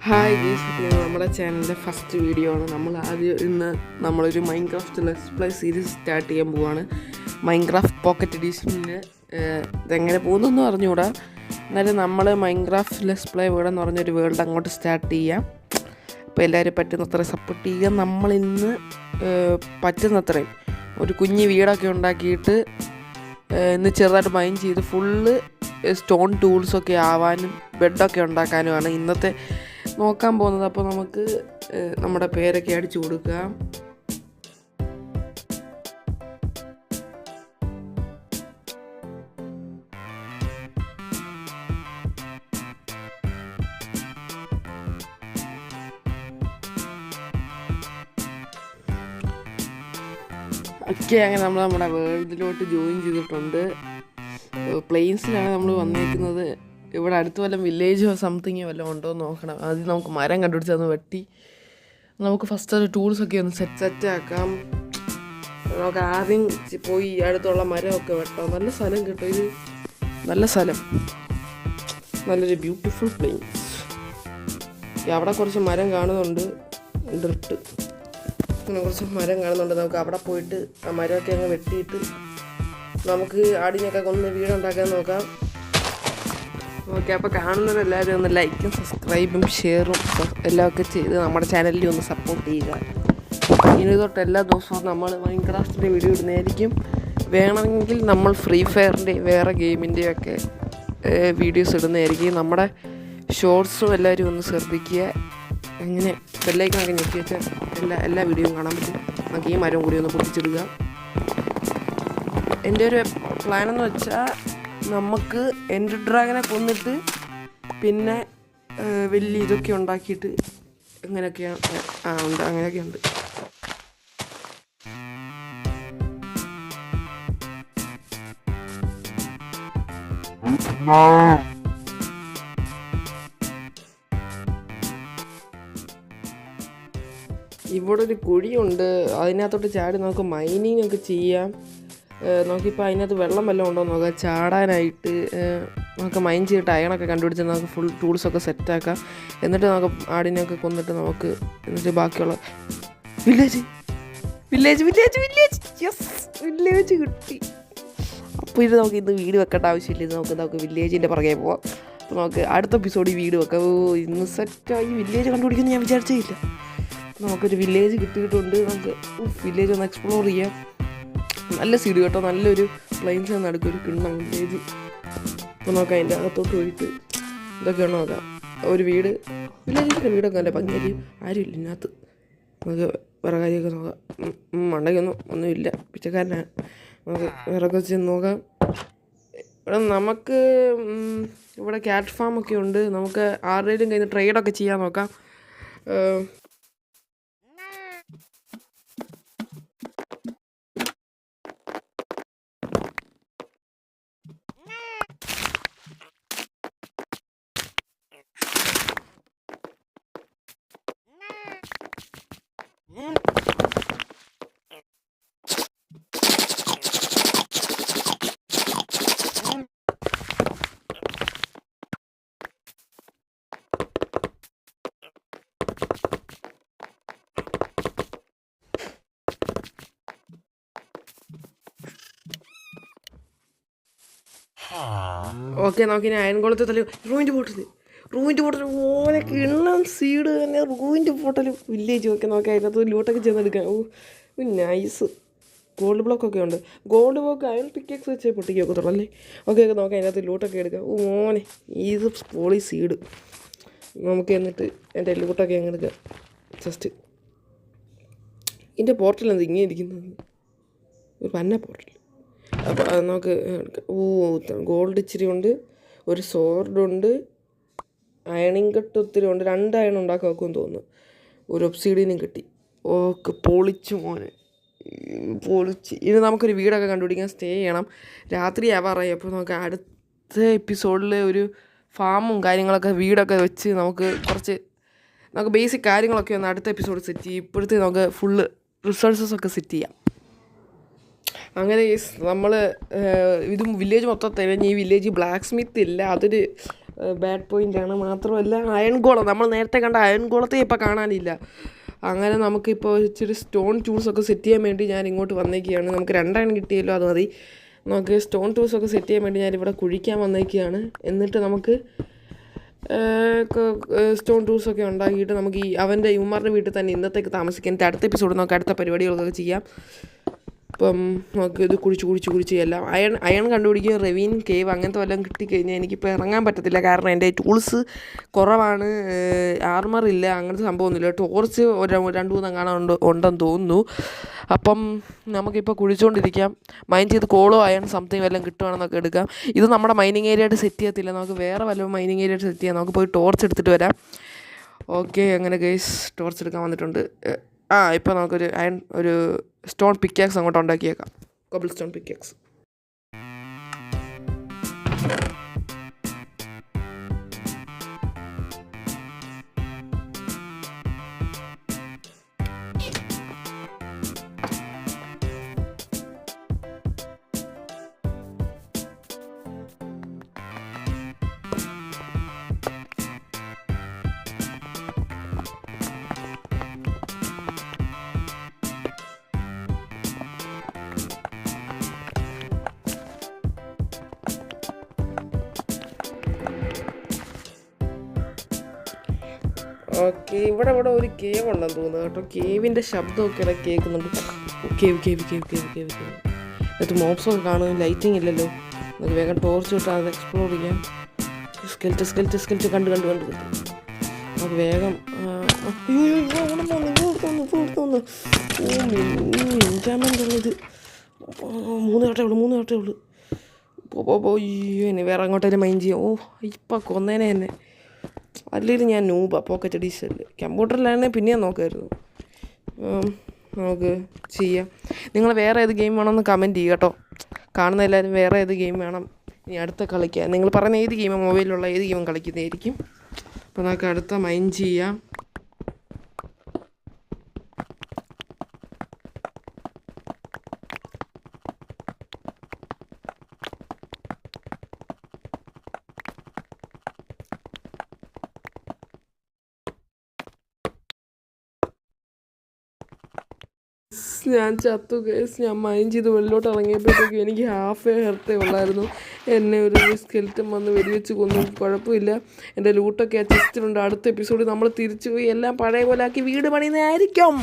Hi ഗീസ്, നമ്മുടെ ചാനലിൻ്റെ first video ആണ്. ഇന്ന് നമ്മളൊരു Minecraft let's play series start ചെയ്യാൻ പോവാണ്. മൈൻക്രാഫ്റ്റ് പോക്കറ്റ് എഡിഷനിൽ ഇതെങ്ങനെ പോകുന്നതെന്ന് അറിഞ്ഞുകൂടാ. എന്നാലും നമ്മൾ മൈൻക്രാഫ്റ്റ് ലെറ്റ്സ് പ്ലേ വേൾഡ് എന്ന് പറഞ്ഞൊരു വേൾഡ് അങ്ങോട്ട് സ്റ്റാർട്ട് ചെയ്യാം. അപ്പോൾ എല്ലാവരും പറ്റുന്നത്ര സപ്പോർട്ട് ചെയ്യുക. നമ്മളിന്ന് പറ്റുന്നത്രയും ഒരു കുഞ്ഞ് വീടൊക്കെ ഉണ്ടാക്കിയിട്ട് ഇന്ന് ചെറുതായിട്ട് മൈൻ ചെയ്ത് ഫുള്ള് സ്റ്റോൺ ടൂൾസൊക്കെ ആവാനും ബെഡൊക്കെ ഉണ്ടാക്കാനുമാണ് ഇന്നത്തെ നോക്കാൻ പോകുന്നത്. അപ്പോൾ നമുക്ക് നമ്മുടെ പേരൊക്കെ അടിച്ചു കൊടുക്കാം. ഒക്കെ അങ്ങനെ നമ്മൾ നമ്മുടെ വേൾഡിലോട്ട് ജോയിൻ ചെയ്തിട്ടുണ്ട്. പ്ലെയിൻസിലാണ് നമ്മൾ വന്നേക്കുന്നത്. ഇവിടെ അടുത്ത് വല്ല വില്ലേജോ സംതിങ് വല്ലതും ഉണ്ടോ എന്ന് നോക്കണം. ആദ്യം നമുക്ക് മരം കണ്ടുപിടിച്ച് ഒന്ന് വെട്ടി നമുക്ക് ഫസ്റ്റ് ഒരു ടൂൾസൊക്കെ ഒന്ന് സെറ്റ് ആക്കാം. നമുക്ക് ആദ്യം പോയി അടുത്തുള്ള മരമൊക്കെ വെട്ടാം. നല്ല സ്ഥലം കിട്ടും. ഇത് നല്ല സ്ഥലം, നല്ലൊരു ബ്യൂട്ടിഫുൾ പ്ലെയിൻസ്. അവിടെ കുറച്ച് മരം കാണുന്നുണ്ട്, ഡ്രിട്ട് അങ്ങനെ കുറച്ച് മരം കാണുന്നുണ്ട്. നമുക്ക് അവിടെ പോയിട്ട് ആ മരമൊക്കെ അങ്ങ് വെട്ടിയിട്ട് നമുക്ക് ആടിനൊക്കെ കൊന്ന് വീടുണ്ടാക്കാൻ നോക്കാം. ഓക്കെ, അപ്പോൾ കാണുന്നവരെല്ലാവരും ഒന്ന് ലൈക്കും സബ്സ്ക്രൈബും ഷെയറും എല്ലാമൊക്കെ ചെയ്ത് നമ്മുടെ ചാനലിൽ ഒന്ന് സപ്പോർട്ട് ചെയ്യുക. ഇനി തൊട്ട് എല്ലാ ദിവസവും നമ്മൾ മൈൻക്രാഫ്റ്റിൻ്റെ വീഡിയോ ഇടുന്നതായിരിക്കും. വേണമെങ്കിൽ നമ്മൾ ഫ്രീ ഫയറിൻ്റെ വേറെ ഗെയിമിൻ്റെയൊക്കെ വീഡിയോസ് ഇടുന്നതായിരിക്കും. നമ്മുടെ ഷോർട്സും എല്ലാവരും ഒന്ന് ശ്രദ്ധിക്കുക. ഇങ്ങനെ ബെല്ലൈക്കണൊക്കെ ഞെക്കി വെച്ചാൽ എല്ലാ വീഡിയോയും കാണാൻ പറ്റും. നമുക്ക് ഈ മരം കൂടി ഒന്ന് പൊട്ടിച്ചിടുക. എൻ്റെ ഒരു പ്ലാനെന്ന് വെച്ചാൽ നമുക്ക് എൻഡർ ഡ്രാഗനെ കൊന്നിട്ട് പിന്നെ വലിയ ഇതൊക്കെ ഉണ്ടാക്കിയിട്ട് അങ്ങനെയൊക്കെയാണ്. ഉണ്ട്, അങ്ങനെയൊക്കെയുണ്ട്. ഇവിടെ ഒരു കുഴിയുണ്ട്, അതിനകത്തോട്ട് ചാടി നമുക്ക് മൈനിങ് ഒക്കെ ചെയ്യാം. നോക്കിയപ്പോൾ അതിനകത്ത് വെള്ളം വല്ലതും ഉണ്ടോ എന്ന് നോക്കാം. ചാടാനായിട്ട് നമുക്ക് മൈൻ ചെയ്തിട്ട് അയണൊക്കെ കണ്ടുപിടിച്ച് നമുക്ക് ഫുൾ ടൂൾസൊക്കെ സെറ്റാക്കാം. എന്നിട്ട് നമുക്ക് ആടിനെയൊക്കെ കൊന്നിട്ട് നമുക്ക് എന്നിട്ട് ബാക്കിയുള്ള വില്ലേജ് കിട്ടി. അപ്പോൾ ഇത് നമുക്ക് ഇന്ന് വീട് വെക്കേണ്ട ആവശ്യമില്ല. ഇത് നമുക്ക് വില്ലേജിൻ്റെ പുറകെ പോവാം. അപ്പോൾ നമുക്ക് അടുത്ത എപ്പിസോഡിൽ വീട് വെക്കാം. ഇന്ന് സെറ്റായി വില്ലേജ് കണ്ടുപിടിക്കുമെന്ന് ഞാൻ വിചാരിച്ചില്ല. നമുക്കൊരു വില്ലേജ് കിട്ടിയിട്ടുണ്ട്. നമുക്ക് വില്ലേജ് ഒന്ന് എക്സ്പ്ലോർ ചെയ്യാം. നല്ല സീഡ് കേട്ടോ, നല്ലൊരു പ്ലെയിൻസ് നടുക്കൊരു കിണ്ണം വില്ലേജ്. അപ്പോൾ നോക്കാം അതിൻ്റെ അകത്തോട്ട് പോയിട്ട് ഇതൊക്കെയാണോ നോക്കാം. ഒരു വില്ലേജിൻ്റെ വീടൊക്കെ നല്ല ഭംഗിയായിരിക്കും. ആരുമില്ല ഇതിനകത്ത്. നമുക്ക് വേറെ കാര്യമൊക്കെ നോക്കാം. ഒന്നുമില്ല, പിച്ചക്കാരനാണ്. നമുക്ക് വേറെ കുറച്ച് നോക്കാം. ഇവിടെ ക്യാറ്റ് ഫാമൊക്കെ ഉണ്ട്. നമുക്ക് ആരുടെയും കയ്യിൽ നിന്ന് ട്രേഡൊക്കെ ചെയ്യാൻ നോക്കാം. ഓക്കെ, നമുക്കിനി അയൻകുളത്തെ തല റൂവിൻ്റെ പോട്ടൽ ഓനെ കിണ്ണം സീഡ് തന്നെ. റൂവിൻ്റെ പോട്ടൽ വില്ലേജ് ഒക്കെ നോക്കാം. അതിനകത്ത് ലൂട്ടൊക്കെ ചെന്നെടുക്കാം. നൈസ്. ഗോൾഡ് ബ്ലോക്കൊക്കെ ഉണ്ട്. ഗോൾഡ് ബ്ലോക്ക് അയൺ പിക്കെക്സ് വെച്ച് പൊട്ടിക്കൊക്കത്തുള്ളൂ അല്ലേ. ഓക്കെ നോക്കാം, അതിനകത്ത് ലൂട്ടൊക്കെ എടുക്കാം. മോനെ ഇത് പോളി സീഡ്. നമുക്ക് എന്നിട്ട് എൻ്റെ ലൂട്ടൊക്കെ അങ്ങ് എടുക്കാം. ജസ്റ്റ് ഇതിൻ്റെ പോർട്ടൽ എന്ത് ഇങ്ങനെ ഇരിക്കുന്നത്? ഒരു പന്ന പോർട്ടൽ. അപ്പോൾ അത് നമുക്ക് ഗോൾഡ് ഇച്ചിരി ഉണ്ട്, ഒരു സോർഡുണ്ട്, അയണിങ് കട്ട് ഒത്തിരി ഉണ്ട്. 2 അയൺ ഉണ്ടാക്കാൻ വെക്കുമെന്ന് തോന്നുന്നു. ഒരു ഒബ്സിഡിയനും കിട്ടി. ഓക്കെ, പൊളിച്ചു മോനെ, പൊളിച്ച്. ഇനി നമുക്കൊരു വീടൊക്കെ കണ്ടുപിടിക്കാൻ സ്റ്റേ ചെയ്യണം. രാത്രി ആവാറായി. അപ്പോൾ നമുക്ക് അടുത്ത എപ്പിസോഡിൽ ഒരു ഫാമും കാര്യങ്ങളൊക്കെ വീടൊക്കെ വെച്ച് നമുക്ക് ബേസിക് കാര്യങ്ങളൊക്കെ ഒന്ന് അടുത്ത എപ്പിസോഡ് സെറ്റ് ചെയ്യും. ഇപ്പോഴത്തെ നമുക്ക് ഫുള്ള് റിസോഴ്സസൊക്കെ സെറ്റ് ചെയ്യാം. അങ്ങനെ നമ്മൾ ഇതും വില്ലേജ് മൊത്തം തിരഞ്ഞ് ഈ വില്ലേജ് ബ്ലാക്ക് സ്മിത്ത് ഇല്ല, അതൊരു ബാഡ് പോയിൻ്റാണ്. മാത്രമല്ല അയൺ ഗോളം, നമ്മൾ നേരത്തെ കണ്ട അയൺ ഗോളത്തെ ഇപ്പോൾ കാണാനില്ല. അങ്ങനെ നമുക്കിപ്പോൾ ഇച്ചിരി സ്റ്റോൺ ടൂൾസൊക്കെ സെറ്റ് ചെയ്യാൻ വേണ്ടി ഞാൻ ഇങ്ങോട്ട് വന്നേക്കുകയാണ്. നമുക്ക് 2 അയൺ കിട്ടിയല്ലോ, അത് മതി. നമുക്ക് സ്റ്റോൺ ടൂൾസൊക്കെ സെറ്റ് ചെയ്യാൻ വേണ്ടി ഞാനിവിടെ കുഴിക്കാൻ വന്നേക്കുകയാണ്. എന്നിട്ട് നമുക്ക് സ്റ്റോൺ ടൂൾസൊക്കെ ഉണ്ടാക്കിയിട്ട് നമുക്ക് ഈ അവൻ്റെ ഇവന്മാരുടെ വീട്ടിൽ തന്നെ ഇന്നത്തേക്ക് താമസിക്കാൻ. അടുത്ത എപ്പിസോഡ് നമുക്ക് അടുത്ത പരിപാടികളൊക്കെ ചെയ്യാം. ഇപ്പം നമുക്ക് ഇത് കുഴിച്ച് എല്ലാം അയൺ കണ്ടുപിടിക്കുക. റെവീൻ കേവ് അങ്ങനത്തെ വല്ലതും കിട്ടിക്കഴിഞ്ഞാൽ എനിക്കിപ്പോൾ ഇറങ്ങാൻ പറ്റത്തില്ല. കാരണം എൻ്റെ ടൂൾസ് കുറവാണ്, ആർമറില്ല, അങ്ങനത്തെ സംഭവമൊന്നുമില്ല. ടോർച്ച് 2-3 ഉണ്ടെന്ന് തോന്നുന്നു. അപ്പം നമുക്കിപ്പോൾ കുഴിച്ചുകൊണ്ടിരിക്കാം. മൈൻ ചെയ്ത് കോളോ അയൺ സംതിങ് വല്ലതും കിട്ടുവാണെന്നൊക്കെ എടുക്കാം. ഇത് നമ്മുടെ മൈനിങ് ഏരിയയായിട്ട് സെറ്റ് ചെയ്യത്തില്ല. നമുക്ക് വേറെ വല്ലതും മൈനിങ് ഏരിയയായിട്ട് സെറ്റ് ചെയ്യാം. നമുക്ക് പോയി ടോർച്ച് എടുത്തിട്ട് വരാം. ഓക്കെ, അങ്ങനെ ഗൈസ് ടോർച്ച് എടുക്കാൻ വന്നിട്ടുണ്ട്. ഇപ്പോൾ നമുക്കൊരു സ്റ്റോൺ പിക്കാക്സ് അങ്ങോട്ട് ഉണ്ടാക്കിയേക്കാം. Cobble stone pickaxe. ഓക്കെ, ഇവിടെ ഒരു കേവ് ഉണ്ടെന്ന് തോന്നുന്നു കേട്ടോ. കേവിൻ്റെ ശബ്ദമൊക്കെ ഇടയ്ക്ക് കേൾക്കുന്നുണ്ട്. കേവ് എന്നിട്ട് മോപ്സൊക്കെ കാണും. ലൈറ്റിംഗ് ഇല്ലല്ലോ. നമുക്ക് വേഗം ടോർച്ച് വിട്ടാൽ അത് എക്സ്പ്ലോർ ചെയ്യാം. സ്കെൽറ്റ് കണ്ട് നമുക്ക് വേഗം ഇത് 3 കട്ടേ ഉള്ളൂ. ഇനി വേറെ അങ്ങോട്ടേലും മൈൻഡ് ചെയ്യാം. ഇപ്പം കൊന്നേനെ തന്നെ. അല്ലെങ്കിൽ ഞാൻ നൂബ പോക്കറ്റ് എഡിഷനിൽ. കമ്പ്യൂട്ടറിലാണെങ്കിൽ പിന്നെ നോക്കായിരുന്നു. നമുക്ക് ചെയ്യാം. നിങ്ങൾ വേറെ ഏത് ഗെയിം വേണമെന്ന് കമൻറ്റ് ചെയ്യുക കേട്ടോ. കാണുന്ന എല്ലാവരും വേറെ ഏത് ഗെയിം വേണം ഇനി അടുത്ത കളിക്കുക. നിങ്ങൾ പറയുന്ന ഏത് ഗെയിമാണ്, മൊബൈലിലുള്ള ഏത് ഗെയിമും കളിക്കുന്നതായിരിക്കും. അപ്പോൾ നമുക്ക് അടുത്ത മൈൻഡ് ചെയ്യാം. ഞാൻ ചത്തു കേസ്. ഞാൻ മൈൻഡ് ചെയ്ത് വെള്ളിലോട്ട് ഇറങ്ങിയപ്പോഴത്തേക്കും എനിക്ക് ഹാഫ് ഹെർട്ടേ ഉള്ളായിരുന്നു. എന്നെ ഒരു സ്കെൽറ്റൻ വന്ന് വെടിവെച്ച് കൊന്നും. കുഴപ്പമില്ല, എൻ്റെ ലൂട്ടൊക്കെ ആ ചെസ്റ്റിലുണ്ട്. അടുത്ത എപ്പിസോഡിൽ നമ്മൾ തിരിച്ചു പോയി എല്ലാം പഴയ പോലെ ആക്കി വീട് പണിയുന്നതായിരിക്കും.